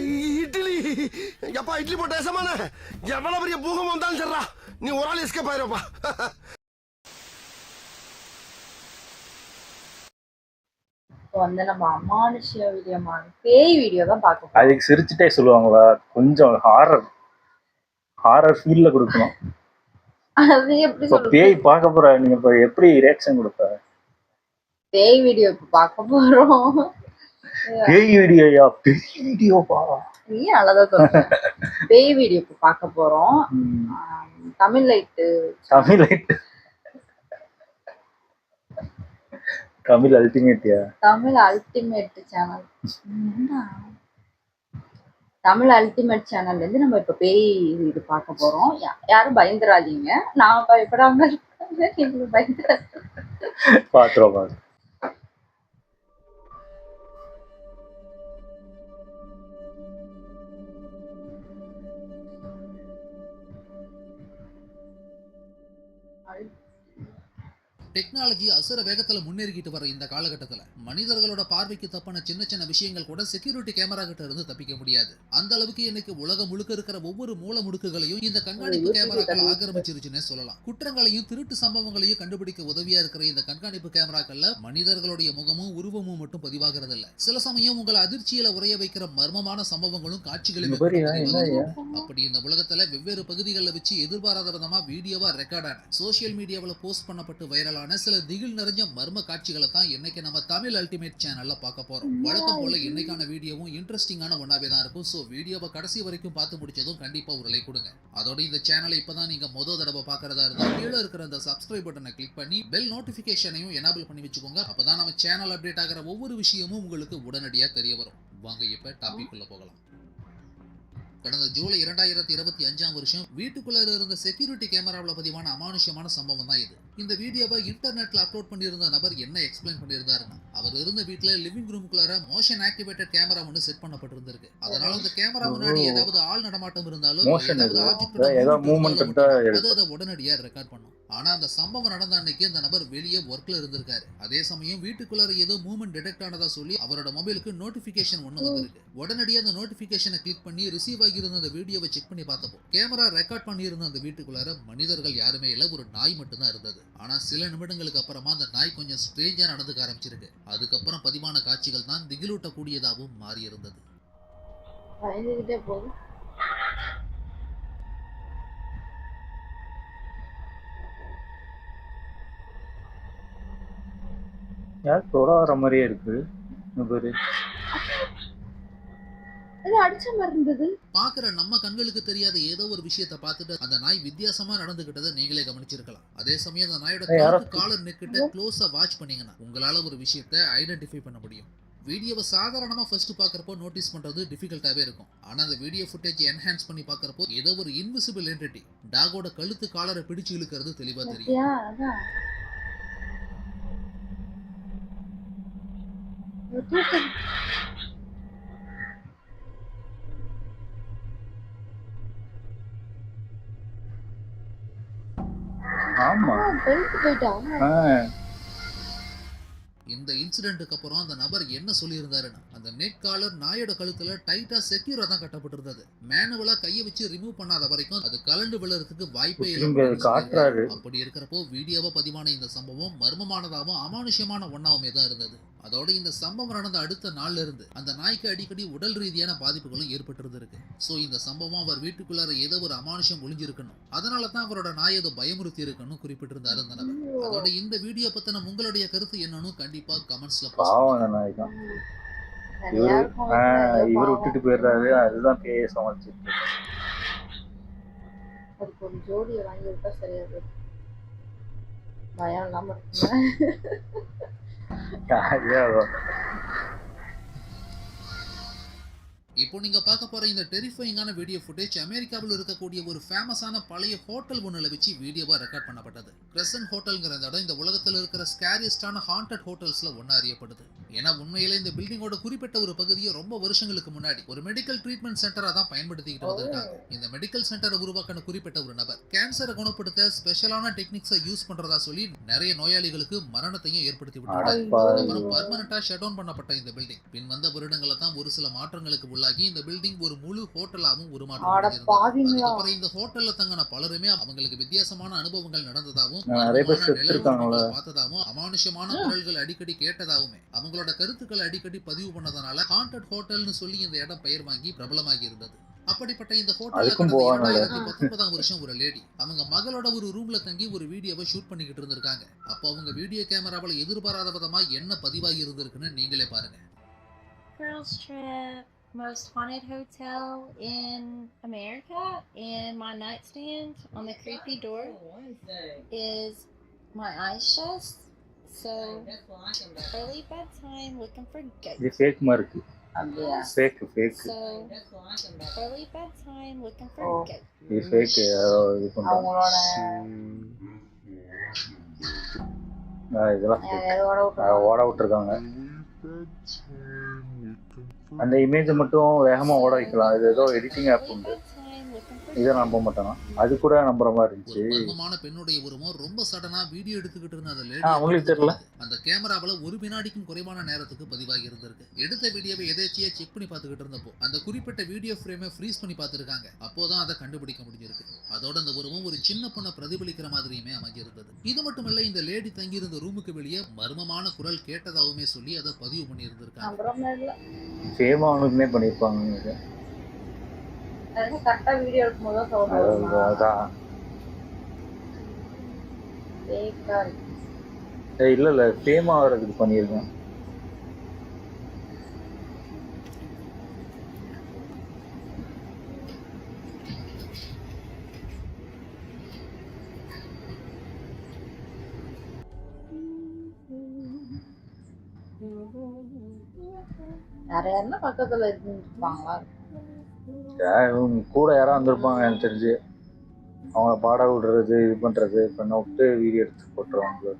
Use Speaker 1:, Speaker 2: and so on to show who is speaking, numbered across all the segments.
Speaker 1: இட்லி எப்பா இட்லி போட்ட ஏசமான எவ்வளவு பெரிய பூகம் வந்தாலும் சரிடா நீ ஒரு ஆள் எஸ்கேப் ஆயிருப்பா.
Speaker 2: வந்து நம்ம அமானுஷ வீடியோமான பேய் வீடியோ தான் பார்க்க.
Speaker 3: அதுக்கு சிரிச்சுட்டே சொல்லுவாங்களா? கொஞ்சம் ஹாரர் ஃபீல்ல கொடுக்கணும்.
Speaker 2: அது எப்படி
Speaker 3: இப்போ பேய் பார்க்க போற நீங்க இப்போ எப்படி ரியாக்ஷன் கொடுப்ப?
Speaker 2: பேய் வீடியோ இப்போ பார்க்க போறோம்.
Speaker 3: பேய் வீடியோயா? பேய் வீடியோவா?
Speaker 2: நீ நல்லதா சொல்ற. பேய் வீடியோ இப்போ பார்க்க போறோம். தமிழ் லைட்
Speaker 3: தமிழ் அல்டிமேட்யா?
Speaker 2: Tamil ultimate channel. Tamil ultimate சேனல்ல இருந்து நம்ம இப்ப பேய் இது பார்க்க போறோம். யாரும் பயந்துராதீங்க. நான் பயப்படாம இருக்கேன், நீங்க பயந்துராதீங்க.
Speaker 3: பாத்துறோம்.
Speaker 4: டெக்னாலஜி அசுர வேகத்துல முன்னேறிக்கிட்டு வர இந்த காலகட்டத்துல மனிதர்களோட பார்வைக்கு தப்பான சின்ன சின்ன விஷயங்கள் கூட செக்யூரிட்டி கேமரா கிட்ட இருந்து தப்பிக்க முடியாது. அந்த அளவுக்கு இன்னைக்கு உலகம் முழுக்க இருக்கிற ஒவ்வொரு மூல முடுக்குகளையும் இந்த கண்காணிப்பு கேமராக்கள் ஆக்கிரமிச்சிருச்சுன்னு சொல்லலாம். குற்றங்களையும் திருட்டு சம்பவங்களையும் கண்டுபிடிக்க உதவியா இருக்கிற இந்த கண்காணிப்பு கேமராக்கள்ல மனிதர்களுடைய முகமும் உருவமும் மட்டும் பதிவாகிறது இல்ல. சில சமயம் உங்களை அதிர்ச்சியில உரைய வைக்கிற மர்மமான சம்பவங்களும் காட்சிகளும் அப்படி இந்த உலகத்துல வெவ்வேறு பகுதிகளில் வச்சு எதிர்பாராத விதமா வீடியோவா ரெக்கார்ட் ஆன சோசியல் மீடியாவில் போஸ்ட் பண்ணப்பட்டு வைரலான சில திகில் நிறைஞ்ச மர்ம காட்சிகளை தான் இன்னைக்கு நம்ம தமிழ் அல்டிமேட் சேனல்ல பார்க்க போறோம். வழக்கம் போல இன்னைக்கான வீடியோவும் இன்ட்ரெஸ்டிங்கான ஒன்னாவே தான் இருக்கும். சோ வீடியோவை கடைசி வரைக்கும் பார்த்து முடிச்சதும் கண்டிப்பா ஒரு லைக் கொடுங்க. அதோட இந்த சேனலை இப்பதான் நீங்க முதல் தடவை பார்க்கறதா இருந்தா கீழே இருக்கிற அந்த சப்ஸ்கிரைப் பட்டனை கிளிக் பண்ணி பெல் நோட்டிபிகேஷனையும் எனேபிள் பண்ணி வச்சுக்கோங்க. அப்பதான் நம்ம சேனல் அப்டேட் ஆகிற ஒவ்வொரு விஷயமும் உங்களுக்கு உடனடியா தெரிய வரும். வாங்க இப்ப டாபிக் உள்ள போகலாம். கடந்த ஜூலை 2025 வீட்டுக்குள்ள இருந்த செக்யூரிட்டி கேமராவில் பதிவான அமானுஷ்யமான சம்பவம் தான் இது. இந்த வீடியோவை இன்டர்நெட்ல அப்லோட் பண்ணியிருந்த நபர் என்ன எக்ஸ்பிளைன் பண்ணியிருந்தாருன்னா, அவர் இருந்த வீட்டுல லிவிங் ரூமுக்குள்ளார மோஷன் ஆக்டிவேட்டட் கேமரா ஒன்று செட் பண்ணப்பட்டிருந்திருக்கு. அதனால அந்த கேமரா முன்னாடி ஏதாவது ஆள் நடமாட்டம் இருந்தாலும் ஏதாவது ஆப்ஜெக்ட் அதை உடனடியா ரெக்கார்ட் பண்ணும். ஆனா அந்த சம்பவம் நடந்த அன்னைக்கு அந்த நபர் வெளியே ஒர்க்ல இருந்திருக்காரு. அதே சமயம் வீட்டுக்குள்ளார ஏதோ மூவ்மெண்ட் டிடெக்ட் ஆனதா சொல்லி அவரோட மொபைலுக்கு நோட்டிபிகேஷன் ஒன்று வந்திருக்கு. உடனடியா அந்த நோட்டிபிகேஷனை கிளிக் பண்ணி ரிசீவ் இருந்த அந்த வீடியோவை செக் பண்ணி பார்த்தப்போ கேமரா ரெக்கார்ட் பண்ணியிருந்த அந்த வீட்டுக்குள்ளார மனிதர்கள் யாருமே இல்ல, ஒரு நாய் மட்டும்தான் இருந்தது. ஆனா சில நிமிடங்களுக்கு அப்புறமா அந்த நாய் கொஞ்சம் ஸ்ட்ரேஞ்சா நடந்துக்க ஆரம்பிச்சிருக்கு. அதுக்கப்புறம் பதிவான காட்சிகள் தான் திகிலூட்டக்கூடியதாகவும் மாறி இருந்தது.
Speaker 3: யார் தொடாற மாதிரியே இருக்கு.
Speaker 4: பாக்குற நம்ம கண்களுக்கு தெரியாத ஏதோ ஒரு விஷயத்தை பார்த்துட்டு அந்த நாய் வித்தியாசமா நடந்துகிட்டதை நீங்களே கவனிச்சிருக்கலாம். அதே சமயம் அந்த நாயோட காலர் நெக்கிட்ட க்ளோஸா வாட்ச் பண்ணீங்கன்னா உங்களால ஒரு விஷயத்தை ஐடென்டிஃபை பண்ண முடியும். வீடியோவை சாதாரணமா ஃபர்ஸ்ட் பாக்குறப்போ நோட்டீஸ் பண்றது டிஃபிகல்ட்டாவே இருக்கும். ஆனா அந்த வீடியோ ஃபுட்டேஜ் என்ஹான்ஸ் பண்ணி பாக்குறப்போ ஏதோ ஒரு இன்விசிபிள் என்டிட்டி டாகோட கழுத்து காலரை பிடிச்சு இழுக்கிறது தெளிவா தெரியும்.
Speaker 3: ஆமா,
Speaker 4: இந்த இன்சிடென்ட்டுக்கு அப்புறம் அந்த நபர் என்ன சொல்லியிருந்தாருன்னா, அந்த நெக் காலர் நாயோட கழுத்துல டைட்டா செக்யூரா தான் கட்டப்பட்டிருந்தது. மேனுவலா கையை வச்சு ரிமூவ் பண்ணாத வரைக்கும் அது கலண்டு விழுறதுக்கு வாய்ப்பே இல்லை. அப்படி இருக்கிறப்போ வீடியோவா பதிவான இந்த சம்பவம் மர்மமானதாகவும் அமானுஷ்யமான ஒன்னாவுமே தான் இருந்தது. அதோட இந்த சம்பவம் நடந்த அடுத்த நாள்ல இருந்து அந்த நாய்க்கு அடிக்கடி உடல் ரீதியான பாதிப்புகளும் ஏற்பட்டிருந்திருக்கு. சோ இந்த சம்பவம் அவர் வீட்டுக்குள்ளார ஏதோ ஒரு அமானுஷம் ஒளிஞ்சிருக்கணும், அதனால தான் அவரோட நாய் ஏதோ பயமுறுத்தி இருக்கணும் குறிப்பிட்டிருந்தாரு அந்த நபர். அதோட இந்த வீடியோ பத்தின உங்களுடைய கருத்து என்னன்னு கண்டிப்பா கமெண்ட்ஸ்ல
Speaker 3: போடுங்க. இவர் விட்டுட்டு போயிடுறாரு, அதுதான் பேய சமாளிச்சிருக்கு.
Speaker 2: அதுக்கு ஒரு ஜோடியை வாங்கி விட்டா சரியா இருக்கும். பயம் இல்லாம இருக்குங்க.
Speaker 4: இப்போ நீங்க பார்க்க போற இந்த டெரிஃபைங்கான வீடியோ ஃபுட்டேஜ் அமெரிக்காவில் இருக்கக்கூடிய ஒரு ஃபேமஸான பழைய ஹோட்டல் ஒன்றுல வச்சு வீடியோவா ரெக்கார்ட் பண்ணப்பட்டது. கிரெசன்ட் ஹோட்டல்ங்கிற இந்த இடம் இந்த உலகத்தில் இருக்கிற ஸ்கேரியஸ்டான ஹாண்டட் ஹோட்டல்ஸ்ல ஒன்னா அறியப்படுது. ஏன்னா உண்மையில இந்த பில்டிங்கோட குறிப்பிட்ட ஒரு பகுதியை ரொம்ப வருஷங்களுக்கு முன்னாடி ஒரு மெடிக்கல் ட்ரீட்மெண்ட் சென்டரா தான் பயன்படுத்திக்கிட்டு வந்திருக்காங்க. இந்த மெடிக்கல் சென்டரை உருவாக்கின குறிப்பிட்ட ஒரு நபர் கேன்சரை குணப்படுத்த ஸ்பெஷலான டெக்னிக்ஸை யூஸ் பண்றதா சொல்லி நிறைய நோயாளிகளுக்கு மரணத்தையும் ஏற்படுத்தி விட்டாங்க. அப்புறம் பர்மனண்டா ஷட் டவுன் பண்ணப்பட்ட இந்த பில்டிங் பின் வந்த வருடங்களை தான் ஒரு சில மாற்றங்களுக்கு உள்ளாகி இந்த பில்டிங் ஒரு முழு ஹோட்டலாவும்
Speaker 2: ஆட
Speaker 4: உருமாற்றம்
Speaker 2: பாவிங்களா.
Speaker 4: அதுக்கப்புறம் இந்த ஹோட்டல்ல தங்கின பலருமே அவங்களுக்கு வித்தியாசமான அனுபவங்கள் நடந்ததாகவும்
Speaker 3: நிறைய பேர்
Speaker 4: மர்மமான
Speaker 3: செத்துருக்காங்களா?
Speaker 4: நிழல் பார்த்ததாகவும் அமானுஷ்யமான குரல்கள் அடிக்கடி கேட்டதாவுமே அவங்களோட கருத்துக்களை அடிக்கடி பதிவு பண்ணதனால ஹாண்டட் ஹோட்டல்னு சொல்லி இந்த இடம் பெயர் வாங்கி பிரபலமாகி இருந்தது. அப்படிப்பட்ட இந்த ஹோட்டல்ல
Speaker 3: அதுக்கும்
Speaker 4: கடந்த
Speaker 3: போவாங்கல்ல.
Speaker 4: 2019ஆம் வருஷம் ஒரு லேடி அவங்க மகளோட ஒரு ரூம்ல தங்கி ஒரு வீடியோவை ஷூட் பண்ணிக்கிட்டு இருந்திருக்காங்க. அப்போ அவங்க வீடியோ கேமராவில் எதிர்பாராத விதமா என்ன பதிவாகி இருந்திருக்குன்னு நீங்களே பாருங்க.
Speaker 5: Girls Trip, most haunted hotel in America, and my nightstand on the creepy door is my eyes shut. So early bedtime looking for
Speaker 3: இது
Speaker 5: ghosts.
Speaker 3: ஃபேக் மாதிரி இருக்கு.
Speaker 2: அப்படியா?
Speaker 3: Fake
Speaker 5: So early bedtime looking for
Speaker 2: Oh.
Speaker 5: ghosts.
Speaker 3: இது fake இது பண்றாங்க.
Speaker 2: அவங்களோட
Speaker 3: இதெல்லாம் fake.
Speaker 2: எதோட விட்டு
Speaker 3: ஓட விட்டுருக்காங்க. அந்த இமேஜ் மட்டும் வேகமா ஓட வைக்கலாம். இது ஏதோ எடிட்டிங் ஆப்
Speaker 5: Early
Speaker 3: உண்டு.
Speaker 5: bedtime looking for
Speaker 3: இதை நம்ப மாட்டானா? அது கூட நம்புற மாதிரி
Speaker 4: ஒரு
Speaker 3: இருந்துச்சு.
Speaker 4: மர்மமான பெண்ணுடைய உருவம் ரொம்ப சடனா வீடியோ எடுத்துக்கிட்டு இருந்த அந்த
Speaker 3: அவங்களுக்கு
Speaker 4: லேடி
Speaker 3: தெரியல.
Speaker 4: அந்த கேமராவில் ஒரு வினாடிக்கும் குறைவான நேரத்துக்கு பதிவாகி இருந்திருக்கு. எடுத்த வீடியோவை எதேச்சியா செக் பண்ணி பார்த்துக்கிட்டு இருந்தப்போ அந்த குறிப்பிட்ட வீடியோ ஃப்ரேமை ஃப்ரீஸ் பண்ணி பார்த்துருக்காங்க. அப்போதான் அதை கண்டுபிடிக்க முடிஞ்சிருக்கு. அதோட அந்த உருவம் ஒரு சின்ன பொண்ணை பிரதிபலிக்கிற மாதிரியுமே அமைஞ்சிருந்தது. இது மட்டுமல்ல, இந்த லேடி தங்கியிருந்த ரூமுக்கு வெளியே மர்மமான குரல் கேட்டதாவுமே சொல்லி அதை பதிவு பண்ணி இருந்திருக்காங்க.
Speaker 2: நம்புறமே இல்ல.
Speaker 3: சேமா அவனுக்குமே பண்ணியிருப்பாங்க.
Speaker 2: கரெக்டா வீடியோ எடுக்கும்போது தான் சவுண்ட் வருமா?
Speaker 3: அதான்
Speaker 2: ஃபேக்கா இருக்கு.
Speaker 3: இல்ல ஃபேம் ஆகிறதுக்கு பண்ணியிருக்கேன்.
Speaker 2: வேற யாருன்னா பக்கத்துல இருப்பாங்களா?
Speaker 3: இவங்க கூட யாராவது வந்திருப்பாங்க எனக்கு தெரிஞ்சு. அவங்க பாட விடுறது இது பண்றது பண்ண விட்டு வீடியோ எடுத்து போட்டுருவாங்க.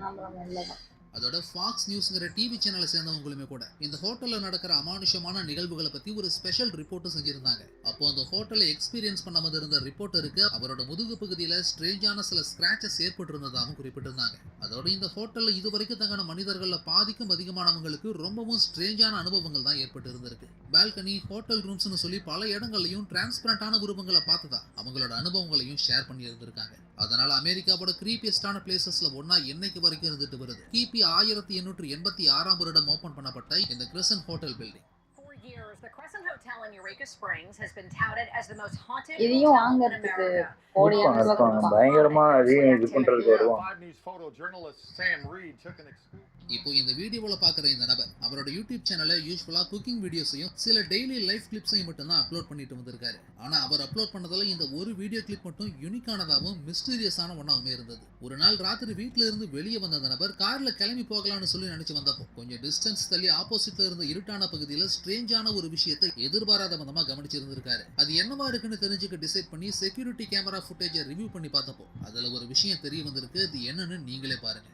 Speaker 2: நம்புறமே இல்லதான்.
Speaker 4: அதோட ஃபாக்ஸ் நியூஸ்ங்கிற டிவி சேனலை சேர்ந்தவங்களுமே கூட இந்த ஹோட்டல்ல நடக்கிற அமானுஷமான நிகழ்வுகளை பத்தி ஒரு ஸ்பெஷல் ரிப்போர்ட்டும் செஞ்சிருந்தாங்க. அப்போ அந்த ஹோட்டலை எக்ஸ்பீரியன்ஸ் பண்ண வந்திருந்த ரிப்போர்ட்டருக்கு அவரோட முதுகு பகுதியில ஸ்ட்ரேஞ்சான சில ஸ்கிராச்சஸ் ஏற்பட்டு இருந்ததாகவும் குறிப்பிட்டிருந்தாங்க. அதோட இந்த ஹோட்டல்ல இதுவரைக்கும் தங்கின மனிதர்கள்ல பாதிக்கும் அதிகமானவங்களுக்கு ரொம்பவும் ஸ்ட்ரேஞ்சான அனுபவங்கள் தான் ஏற்பட்டு இருந்திருக்கு. பால்கனி, ஹோட்டல் ரூம்ஸ்னு சொல்லி பல இடங்கள்லையும் டிரான்ஸ்பரண்டான உருவங்களை பார்த்ததா அவங்களோட அனுபவங்களையும் ஷேர் பண்ணி இருந்திருக்காங்க. அதனால அமெரிக்காவோட கிரீப்பியஸ்டான பிளேசஸ்ல ஒன்னா என்னைக்கு வரைக்கும் இருந்துட்டு வருது. கிபி 1886ஆம் வருடம் ஓபன் பண்ணப்பட்ட இந்த crescent hotel building.
Speaker 6: For years, the Crescent Hotel in Eureka Springs has been touted as the most haunted
Speaker 2: இதையும்
Speaker 6: hotel in
Speaker 2: வாங்கறதுக்கு
Speaker 6: America.
Speaker 2: கோடிக்கணக்கில்
Speaker 3: பயங்கரமா அதையும் இது பண்றதுக்கு வருவான்.
Speaker 7: 5 News photojournalist Sam Reed took an exclusive.
Speaker 4: இப்போ இந்த வீடியோவில் பார்க்குற இந்த நபர் அவரோட யூடியூப் சேனலில் யூஸ்வலாக குக்கிங் வீடியோஸையும் சில டெய்லி லைஃப் கிளிப்ஸையும் மட்டும்தான் அப்லோட் பண்ணிட்டு வந்திருக்காரு. ஆனால் அவர் அப்லோட் பண்ணதில் இந்த ஒரு வீடியோ கிளிப் மட்டும் யூனிக்கானதாகவும் மிஸ்டீரியஸான ஒன்றாகவுமே இருந்தது. ஒரு நாள் ராத்திரி வீட்டில் இருந்து வெளியே வந்த அந்த நபர் காரில் கிளம்பி போகலான்னு சொல்லி நினச்சி வந்தப்போ கொஞ்சம் டிஸ்டன்ஸ் தள்ளி ஆப்போசிட்ல இருந்த இருட்டான பகுதியில் ஸ்ட்ரேஞ்சான ஒரு விஷயத்தை எதிர்பாராத விதமாக கவனிச்சிருந்திருக்காரு. அது என்னவா இருக்குன்னு தெரிஞ்சுக்க டிசைட் பண்ணி செக்யூரிட்டி கேமரா ஃபுட்டேஜை ரிவ்யூ பண்ணி பார்த்தப்போ அதில் ஒரு விஷயம் தெரிய வந்திருக்கு. அது என்னன்னு நீங்களே பாருங்க.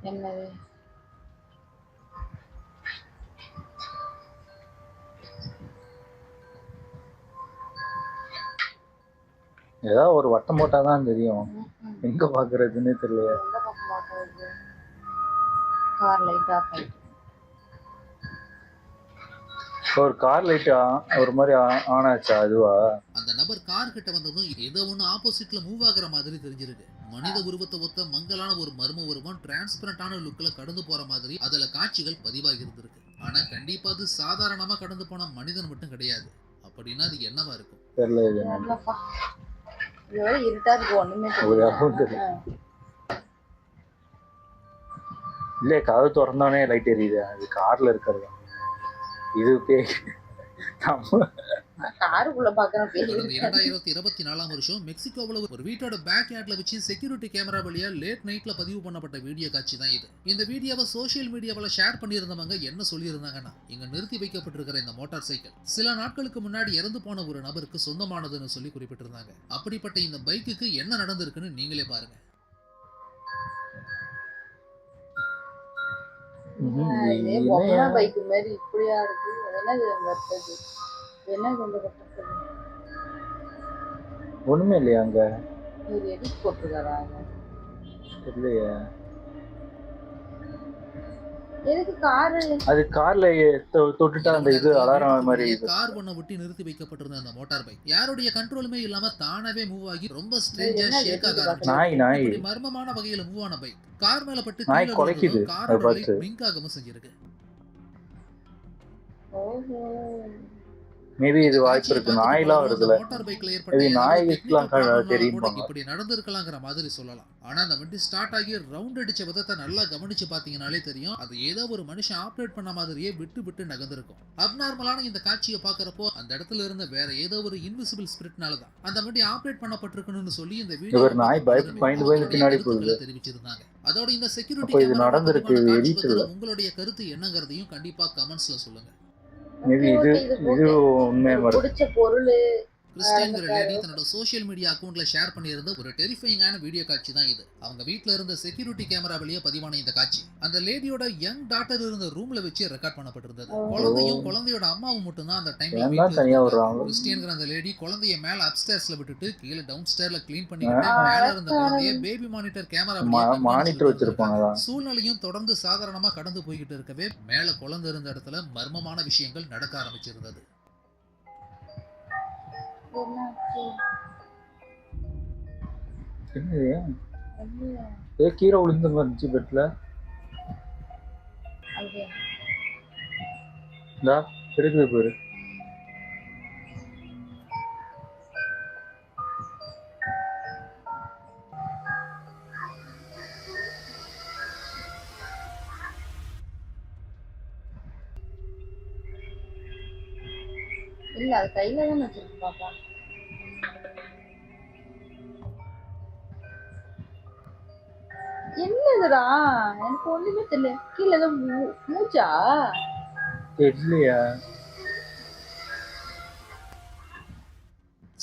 Speaker 2: என்னது?
Speaker 3: ஏதாவது ஒரு வட்டம் போட்டாதான் தெரியும். எங்க பாக்குறதுன்னு தெரியல.
Speaker 2: எந்த பக்கம் பார்க்கறது? கார் லைட் ஆஃப் ஆயிடுச்சு.
Speaker 3: ஒரு கார் லைட் ஒரு மாதிரி ஆன் ஆச்சா? அதுவா?
Speaker 4: அந்த நபர் கார் கிட்ட வந்ததும் ஏதோ ஒன்று ஆப்போசிட்ல மூவ் ஆகுற மாதிரி தெரிஞ்சிருக்கு. மனித உருவத்தை ஒத்த மங்கலான ஒரு மர்ம உருவம் டிரான்ஸ்பரண்டான லுக்கில் கடந்து போற மாதிரி அதுல காட்சிகள் பதிவாகி இருந்திருக்கு. ஆனா கண்டிப்பா அது சாதாரணமா கடந்து போன மனிதன் மட்டும் கிடையாது. அப்படின்னா அது என்னவா இருக்கும்?
Speaker 3: தெரியல. இது
Speaker 2: தெரியலப்பா. இது வரை இருட்டா இருக்கு, ஒண்ணுமே
Speaker 3: தெரியல. இல்ல, கதவு திறந்தானே லைட் எரியுது. அது கார்ல இருக்கிறது. இது
Speaker 2: காருக்குள்ள பாக்குறேன்.
Speaker 4: 2024ஆம் வருஷம் மெக்சிகோவில் ஒரு வீட்டோட பேக் யார்ட்ல வச்சு செக்யூரிட்டி கேமரா வழியா லேட் நைட்ல பதிவு பண்ணப்பட்ட வீடியோ காட்சி தான் இது. இந்த வீடியோவை சோசியல் மீடியாவில் ஷேர் பண்ணியிருந்தவங்க என்ன சொல்லியிருந்தாங்கன்னா, இங்க நிறுத்தி வைக்கப்பட்டிருக்கிற இந்த மோட்டார் சைக்கிள் சில நாட்களுக்கு முன்னாடி இறந்து போன ஒரு நபருக்கு சொந்தமானதுன்னு சொல்லி குறிப்பிட்டிருந்தாங்க. அப்படிப்பட்ட இந்த பைக்குக்கு என்ன நடந்திருக்குன்னு நீங்களே பாருங்க.
Speaker 2: பைக் மாதிரி இப்படியா இருக்கு?
Speaker 3: ஒண்ணுமே இல்லையா அங்க?
Speaker 2: எடிட் போட்டிருக்காரா?
Speaker 3: இல்லையா?
Speaker 2: எதுக்கு காரு?
Speaker 3: அது கார்ல தொட்டுட்டா அந்த இது அலாரம் மாதிரி இது.
Speaker 4: கார் ஒண்ண ஒட்டி நிறுத்தி வைக்கப்பட்டிருந்த அந்த மோட்டார் பைக் யாருடைய கண்ட்ரோலுமே இல்லாம தானாவே மூவ் ஆகி ரொம்ப ஸ்ட்ரேஞ்சா ஷேக் ஆக ஆரம்பிச்சு.
Speaker 3: நாய்
Speaker 4: இப்படி மர்மமான வகையில மூவ் ஆன பைக் கார் மேல பட்டு
Speaker 3: நாய்
Speaker 4: கீழ
Speaker 3: குலைக்குது.
Speaker 4: விழுந்ததும் காரோட
Speaker 3: அதை
Speaker 4: லைட்
Speaker 3: பார்த்து.
Speaker 4: பிளிங்க் ஆகாம செஞ்சிருக்கு.
Speaker 2: ஓஹோ.
Speaker 3: மேபி இது வாய்ப்பு இருக்கு. நாயெல்லாம் வருதுல.
Speaker 4: மோட்டார் பைக்ல ஏற்பட்ட
Speaker 3: இது
Speaker 4: ஏதாவது
Speaker 3: நாய்க்கெல்லாம்
Speaker 4: technical problem னால
Speaker 3: தெரியுமா?
Speaker 4: கூட இப்படி நடந்திருக்கலாங்கிற மாதிரி சொல்லலாம். ஆனா அந்த வண்டி ஸ்டார்ட் ஆகி ரவுண்ட் அடிச்ச விதத்தை நல்லா கவனிச்சு பாத்தீங்கன்னாலே தெரியும் அது ஏதோ ஒரு மனுஷன் ஆப்ரேட் பண்ண மாதிரியே விட்டு நகர்ந்திருக்கும். அப்நார்மலான இந்த காட்சியை பாக்குறப்போ அந்த இடத்துல இருந்த வேற ஏதோ ஒரு இன்விசிபிள் ஸ்பிரிட்னாலதான் அந்த வண்டி ஆப்ரேட் பண்ணப்பட்டிருக்கணும்னு சொல்லி இந்த வீடியோ
Speaker 3: ஒரு நாய் பயந்து பின்னாடி போகுது.
Speaker 4: தெரிவிச்சிருந்தாங்க. அதோட இந்த செக்யூரிட்டி
Speaker 3: அப்போ இது
Speaker 4: கேமரா
Speaker 3: நடந்திருக்கு. இது
Speaker 4: காட்சி
Speaker 3: edit இல்ல.
Speaker 4: பத்தின உங்களுடைய கருத்து என்னங்கறதையும் கண்டிப்பா கமெண்ட்ஸ்ல சொல்லுங்க.
Speaker 3: மேபி இது இது உண்மையா
Speaker 2: எனக்கு
Speaker 3: மாதிரி.
Speaker 2: பிடிச்ச பொருள்
Speaker 4: கிறிஸ்டியன்கிற லேடி தன்னோட சோஷியல் மீடியா அக்கவுண்ட்ல ஷேர் பண்ணியிருந்த ஒரு டெரிஃபைங்கான வீடியோ காட்சி தான் இது. அவங்க வீட்ல இருந்த செக்யூரிட்டி கேமரா வழியே பதிவான இந்த காட்சி அந்த லேடியோட யங் டாட்டர் இருந்த ரூம்ல வச்சு ரெக்கார்ட் பண்ணப்பட்டிருந்தது. குழந்தையும் குழந்தையோட அம்மாவும் மட்டும் தான் அந்த டைம்ல
Speaker 3: ஏன் தனியா வர்றாங்க?
Speaker 4: கிறிஸ்டியன்கிற அந்த லேடி குழந்தைய மேல அப்ஸ்டேர்ஸ்ல விட்டுட்டு கீழே டவுன் ஸ்டேர்ல க்ளீன் பண்ணிக்கிட்டு மேல இருந்த குழந்தைய பேபி மானிட்டர் கேமரா
Speaker 3: மானிட்டர் வச்சிருப்பாங்க.
Speaker 4: சூழ்நிலையும் தொடர்ந்து சாதாரணமா கடந்து போய்கிட்டு இருக்கவே மேல குழந்தை இருந்த இடத்துல மர்மமான விஷயங்கள் நடக்க ஆரம்பிச்சிருந்தது.
Speaker 3: என்னது கீரை விழுந்த மாதிரி இருந்துச்சு பெட்ல. இருக்குது பேரு.
Speaker 2: இல்ல அது கையில தான் வச்சிருக்கு பாப்பா. என்னதுடா எனக்கு ஒண்ணுமே தெரியல. கீழே ஏதோ மூச்சா
Speaker 3: தெரியலையா?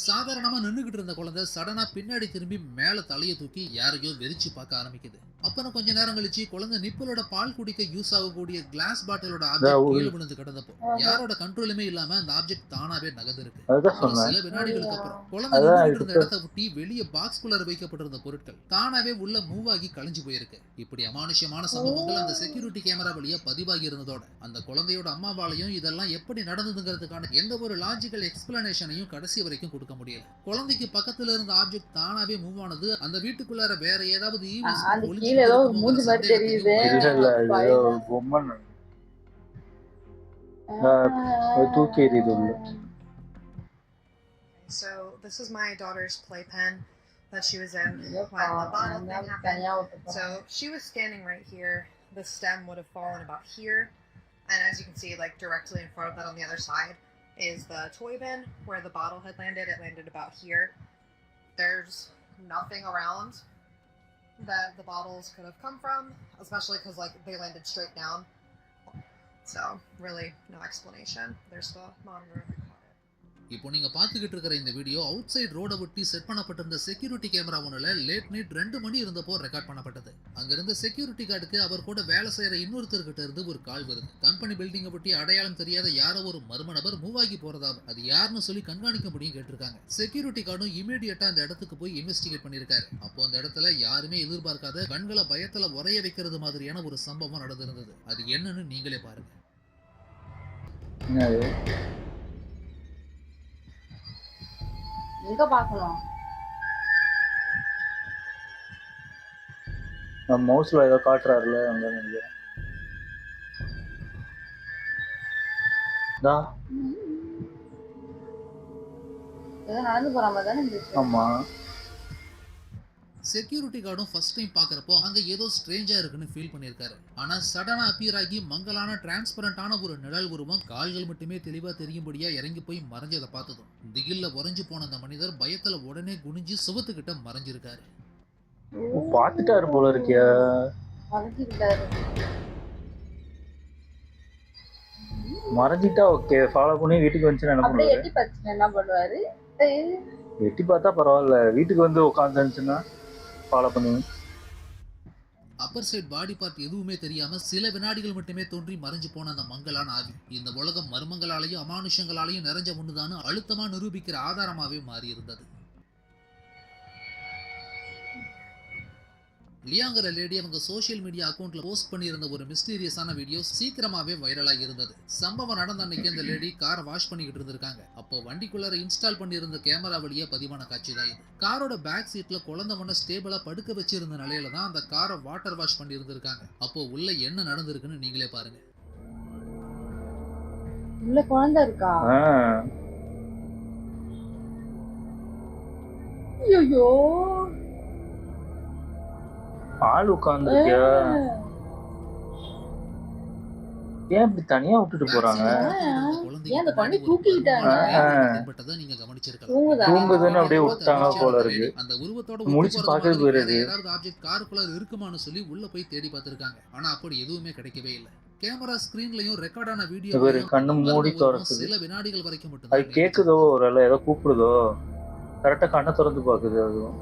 Speaker 4: சாதாரணமா நின்னுகிட்டு இருந்த குழந்தை சடனா பின்னாடி திரும்பி மேல தலையை தூக்கி யாரையோ வெறிச்சு பார்க்க ஆரம்பிக்குது. அப்புறம் கொஞ்ச நேரம் கழிச்சு குழந்தை நிப்பலோட பால் குடிக்க யூஸ் ஆகக்கூடிய கிளாஸ் பாட்டிலோட ஆப்ஜெக்ட் கீழே விழுந்து கிடந்தப்போ யாரோட கண்ட்ரோலுமே இல்லாம அந்த ஆப்ஜெக்ட் தானாவே நகர்ந்திருக்கு. சில வினாடிகளுக்கு அப்புறம் குழந்தை நின்னுகிட்டு இருந்த இடத்தை ஒட்டி வெளியே பாக்ஸ் குள்ளர வைக்கப்பட்டிருந்த பொருட்கள் தானாவே உள்ள மூவ் ஆகி கலைஞ்சு போயிருக்கு. இப்படி அமானுஷ்யமான சம்பவங்கள் அந்த செக்யூரிட்டி கேமரா வழியா பதிவாகி இருந்ததோட அந்த குழந்தையோட அம்மாவாலையும் இதெல்லாம் எப்படி நடந்ததுங்கிறதுக்கான எந்த ஒரு லாஜிக்கல் எக்ஸ்பிளனேஷனையும் கடைசி வரைக்கும் கொடுக்க முடியல. குழந்தைக்கு பக்கத்துல இருந்த ஆப்ஜெக்ட் தானாவே மூவ் ஆனது அந்த வீட்டுக்குள்ளார வேற ஏதாவது
Speaker 2: கீழே ஏதோ மூஞ்சி மாதிரி தெரியுது.
Speaker 3: இல்ல இது பொம்மை தூக்கி எறியுது உள்ள.
Speaker 8: So this is my daughter's playpen that she was in when the bottle thing happened. So she was standing right here. The stem would have fallen about here, and as you can see, like directly in front of that on the other side is the toy bin where the bottle had landed. It landed about here. There's nothing around that the bottles could have come from, especially because like they landed straight down. So really no explanation. There's the monitor that caught it.
Speaker 4: இப்போ நீங்க பாத்துக்கிட்டு இருக்கிற இந்த video out side ரோட ஒட்டி set பண்ணப்பட்டிருந்த security camera ஒன்றுல late night 2 மணி இருந்தப்போ record பண்ணப்பட்டது. அங்க இருந்த செக்யூரிட்டி கார்டுக்கு அவர் கூட வேலை செய்யற இன்னொருத்தர்கிட்ட இருந்து ஒரு கால் வருது. கம்பெனி பில்டிங்கை ஒட்டி அடையாளம் தெரியாத யாரோ ஒரு மர்ம நபர் மூவ் ஆகி போறதாவும் அது யாருன்னு சொல்லி கண்காணிக்க முடியும் கேட்டிருக்காங்க. செக்யூரிட்டி கார்டும் இமீடியட்டா அந்த இடத்துக்கு போய் இன்வெஸ்டிகேட் பண்ணிருக்காரு. அப்போ அந்த இடத்துல யாருமே எதிர்பார்க்காத கண்களை பயத்துல உரைய வைக்கிறது மாதிரியான ஒரு சம்பவம் நடந்திருந்தது. அது என்னன்னு நீங்களே பாருங்க.
Speaker 2: எங்க பார்க்கணும்?
Speaker 3: நம்ம மவுஸ்ல ஏதோ காட்டுறாருல அங்க நினைக்கிறேன்.
Speaker 2: ஏதோ நடந்து போற மாதிரி தானே இருந்துச்சு.
Speaker 3: ஆமா.
Speaker 4: செக்யூரிட்டி கார்டும் ஃபர்ஸ்ட் டைம் பார்க்குறப்போ அங்கே ஏதோ ஸ்ட்ரேஞ்சாக இருக்குன்னு ஃபீல் பண்ணியிருக்காரு. ஆனால் சடனாக அப்பியர் ஆகி மங்கலான டிரான்ஸ்பரண்டான ஒரு நிழல் உருவம் கால்கள் மட்டுமே தெளிவாக தெரியும்படியாக இறங்கி போய் மறைஞ்சதை பார்த்ததும் திகில்ல உறைஞ்சு போன அந்த மனிதர் பயத்தில் உடனே குனிஞ்சு சுவத்துக்கிட்ட மறைஞ்சிருக்காரு.
Speaker 3: பார்த்துட்டாரு போல இருக்கியா? மறைஞ்சிட்டா ஓகே, ஃபாலோ பண்ணி வீட்டுக்கு வந்து என்ன பண்ணுவாரு?
Speaker 2: என்ன பண்ணுவாரு?
Speaker 3: எட்டி பார்த்தா பரவாயில்ல, வீட்டுக்கு வந்து உட்காந்துச்சுன்னா ஃபாலோ பண்ணுவேன்.
Speaker 4: அப்பர் சைட் பாடி பார்ட் எதுவுமே தெரியாம சில வினாடிகள் மட்டுமே தோன்றி மறைஞ்சு போன அந்த மங்கலான ஆவி இந்த உலகம் மர்மங்களாலையும் அமானுஷங்களாலையும் நிறைஞ்ச ஒண்ணுதான்னு அழுத்தமா நிரூபிக்கிற ஆதாரமாவே மாறி இருந்தது. லியாங்கிற லேடி அவங்க சோஷியல் மீடியா அக்கௌண்ட்ல போஸ்ட் பண்ணியிருந்த ஒரு மிஸ்டீரியஸான வீடியோ சீக்கிரமாவே வைரலாகி இருந்தது. சம்பவம் நடந்த அன்னைக்கு அந்த லேடி காரை வாஷ் பண்ணிக்கிட்டு இருந்திருக்காங்க. அப்போ வண்டிக்குள்ளார இன்ஸ்டால் பண்ணியிருந்த கேமரா வழியே பதிவான காட்சி தான் இது. காரோட பேக் சீட்ல குழந்தை ஸ்டேபிளா படுக்க வச்சிருந்த நிலையில தான் அந்த காரை வாட்டர் வாஷ் பண்ணி இருந்திருக்காங்க. அப்போ உள்ள என்ன நடந்திருக்குன்னு நீங்களே பாருங்க.
Speaker 2: உள்ள குழந்தை இருக்கா? ஐயோ
Speaker 3: ஆள் உட்கார்ந்துருக்கியா? ஏன் இப்படி தனியா விட்டுட்டு போறாங்க?
Speaker 2: ஏன் அந்த குழந்தை தூக்கிட்டாங்க?
Speaker 3: தூங்குதுன்னு அப்படியே விட்டாங்க போல இருக்கு.
Speaker 4: அந்த உருவத்தோட
Speaker 3: முடிச்சு பார்க்கறது வருது.
Speaker 4: ஏதாவது ஆப்ஜெக்ட் காருக்குள்ள இருக்குமான்னு சொல்லி உள்ள போய் தேடி பார்த்திருக்காங்க. ஆனா அப்படி எதுவுமே கிடைக்கவே இல்லை. கேமரா ஸ்கிரீன்லயும் ரெக்கார்டான வீடியோ
Speaker 3: இவரு கண்ணு மூடி திறக்குது.
Speaker 4: சில வினாடிகள் வரைக்கும் மட்டும்
Speaker 3: அது கேக்குதோ, ஒரு ஏதோ கூப்பிடுதோ, கரெக்டா கண்ணை திறந்து பாக்குது. அதுவும்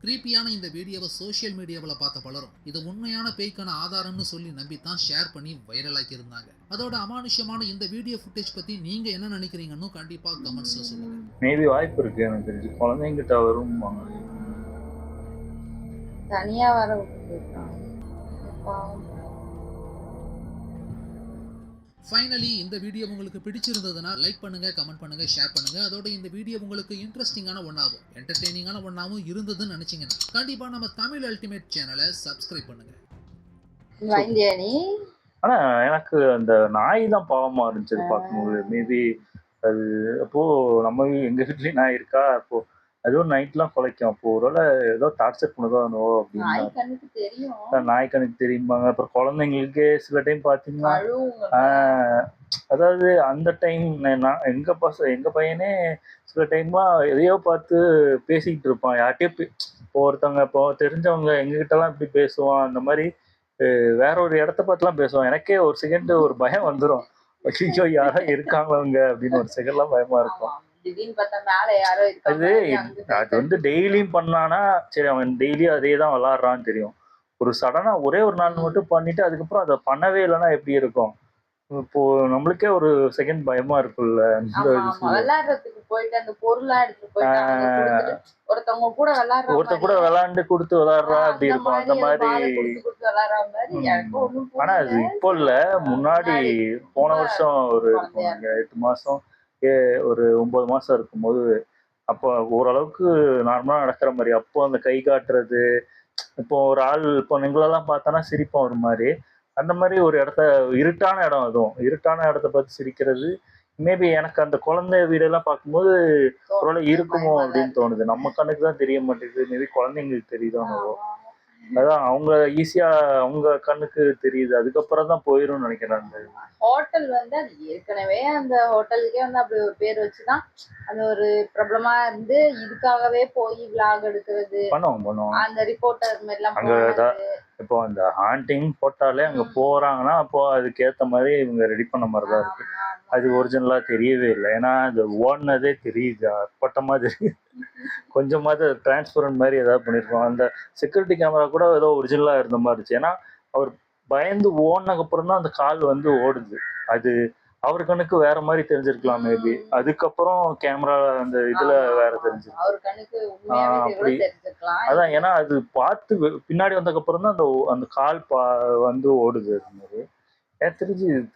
Speaker 4: கிரீப்பியான இந்த வீடியோவை சோஷியல் மீடியாவில் பார்த்த பலரும் இது உண்மையான பேய்க்கான ஆதாரம்னு சொல்லி நம்பித்தான் ஷேர் பண்ணி வைரலாக்கி இருந்தாங்க. அதோட அமானுஷ்யமான இந்த வீடியோ ஃபுட்டேஜ் பத்தி நீங்க என்ன நினைக்கிறீங்கன்னு கண்டிப்பா கமெண்ட்ஸ்ல சொல்லுங்க.
Speaker 3: மேபி வாய்ப்பு இருக்கு, எனக்கு தெரிஞ்சு குழந்தைங்கிட்ட வரும்.
Speaker 2: தனியா வர
Speaker 4: ஃபைனலி இந்த வீடியோ உங்களுக்கு பிடிச்சிருந்ததுன்னா லைக் பண்ணுங்க, கமெண்ட் பண்ணுங்க, ஷேர் பண்ணுங்க. அதோட இந்த வீடியோ உங்களுக்கு இன்ட்ரெஸ்டிங்கான ஒன்னாகவும் என்டர்டெய்னிங்கான ஒன்னாகவும் இருந்ததுன்னு நினைச்சீங்கன்னா கண்டிப்பா நம்ம தமிழ் அல்டிமேட் சேனலை சப்ஸ்கிரைப் பண்ணுங்க.
Speaker 3: ஆனா எனக்கு அந்த நாய் தான் பாவமா இருந்துச்சு பார்க்கும்போது. மேபி அது அப்போ நம்ம எங்க வீட்லயும் நாய் இருக்கா, அப்போ அதுவும் நைட்லாம் குலைக்கும். அப்போ ஒருவேளை ஏதோ டார்ச்சர் பண்ணதோ அப்படின்னு நாய் கணக்கு தெரியுமாங்க. அப்புறம் குழந்தைங்களுக்கே சில டைம் பார்த்தீங்கன்னா அதாவது அந்த டைம் நான் எங்க பையனே சில டைம்லாம் எதையோ பார்த்து பேசிக்கிட்டு இருப்பான் யார்கிட்டயோ. ஒருத்தவங்க இப்போ தெரிஞ்சவங்க எங்ககிட்டலாம் இப்படி பேசுவான். அந்த மாதிரி வேற ஒரு இடத்த பார்த்துலாம் பேசுவான். எனக்கே ஒரு செகண்ட் ஒரு பயம் வந்துடும். ஐயோ யாரோ இருக்காங்களவங்க அப்படின்னு ஒரு செகண்ட்லாம் பயமா இருக்கும். அது வந்து டெய்லியும் பண்ணானா சரி, அவன் டெய்லியும் அதே தான் விளாடுறான்னு தெரியும். ஒரு சடனா ஒரே ஒரு நாள் மட்டும் பண்ணிட்டு அதுக்கப்புறம் அதை பண்ணவே இல்லைன்னா எப்படி இருக்கும்? இப்போ நம்மளுக்கே ஒரு செகண்ட் பயமா இருக்குல்ல.
Speaker 2: விளையாடுறதுக்கு போயிட்டு அந்த பொருளா எடுத்துட்டு போயிட்டு ஒருத்தவங்க கூட
Speaker 3: விளையாண்டு கொடுத்து விளையாடுறா அப்படி இருக்கும். அந்த மாதிரி. ஆனா அது இப்போ இல்ல, முன்னாடி போன வருஷம் ஒரு 8 மாசம் ஒரு 9 மாசம் இருக்கும்போது அப்போ ஓரளவுக்கு நார்மலா நடக்கிற மாதிரி. அப்போ அந்த கை காட்டுறது, இப்போ ஒரு ஆள் இப்போ எங்களெல்லாம் பார்த்தோன்னா சிரிப்போம் ஒரு மாதிரி. அந்த மாதிரி ஒரு இருட்டான இடம், அதுவும் இருட்டான இடத்த பார்த்து சிரிக்கிறது. மேபி எனக்கு அந்த குழந்தை வீடெல்லாம் பார்க்கும்போது ஒருவேளை இருக்குமோ அப்படின்னு தோணுது. நம்ம கண்ணுக்கு தான் தெரிய மாட்டேங்குது, மேபி குழந்தைங்களுக்கு தெரியுதோ. அதான் அவங்க ஈஸியா அவங்க கண்ணுக்கு தெரியுது, அதுக்கப்புறம் தான் போயிரும் நினைக்கிறேன். அந்த
Speaker 2: ஹோட்டல் வந்து அது ஏற்கனவே அந்த ஹோட்டலுக்கே வந்து அப்படி ஒரு பேர் வச்சுதான் அது ஒரு பிரபலமா இருந்து இதுக்காகவே போய் விளாக் எடுக்கிறது
Speaker 3: பண்ணுவோம்.
Speaker 2: அந்த ரிப்போர்ட்டர் மாதிரி எல்லாம்
Speaker 3: அங்க இப்போ அந்த ஹாண்டிங் போட்டாலே அங்க போறாங்கன்னா அப்போ அதுக்கேத்த மாதிரி இவங்க ரெடி பண்ண மாதிரிதான் இருக்கு. அது ஒரிஜினலா தெரியவே இல்லை. ஏன்னா அது ஓடினதே தெரியுது, அப்பட்டமா தெரியுது. கொஞ்சமாவது டிரான்ஸ்பரண்ட் மாதிரி ஏதாவது பண்ணிருக்கோம். அந்த செக்யூரிட்டி கேமரா கூட ஏதோ ஒரிஜினலா இருந்த மாதிரி இருந்துச்சு. ஏன்னா அவர் பயந்து ஓடினதுக்கு அப்புறம் தான் அந்த கால் வந்து ஓடுது. அது அவர் கண்ணுக்கு வேற மாதிரி தெரிஞ்சிருக்கலாம் மேபி. அதுக்கப்புறம் கேமரா அந்த இதுல வேற தெரிஞ்சிருக்கு. அப்படி அதான். ஏன்னா அது பார்த்து பின்னாடி வந்ததுக்கு அப்புறம் தான் அந்த கால் வந்து ஓடுது. அது மாதிரி ஏன்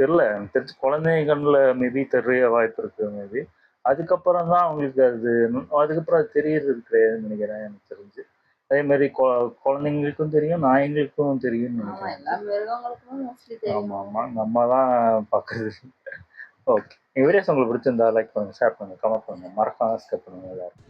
Speaker 3: தெரியல. எனக்கு தெரிஞ்சு குழந்தைங்க கண்ணுல மேபி தெரிய வாய்ப்பு இருக்கு மேபி. அதுக்கப்புறம் தான் அவங்களுக்கு அதுக்கப்புறம் அது தெரியறது கிடையாதுன்னு நினைக்கிறேன் எனக்கு தெரிஞ்சு. அதே மாதிரி குழந்தைங்களுக்கும் தெரியும், நாய்ங்களுக்கும் தெரியும்னு நினைக்கிறேன். ஆமா, நம்ம தான் பாக்குறது. ஓகே, வீடியோஸ் உங்களுக்கு பிடிச்சிருந்தா லைக் பண்ணுங்க, ஷேர் பண்ணுங்க, கமெண்ட் பண்ணுங்க, மறக்காம சப்ஸ்கிரைப் பண்ணுங்க எல்லாரும்.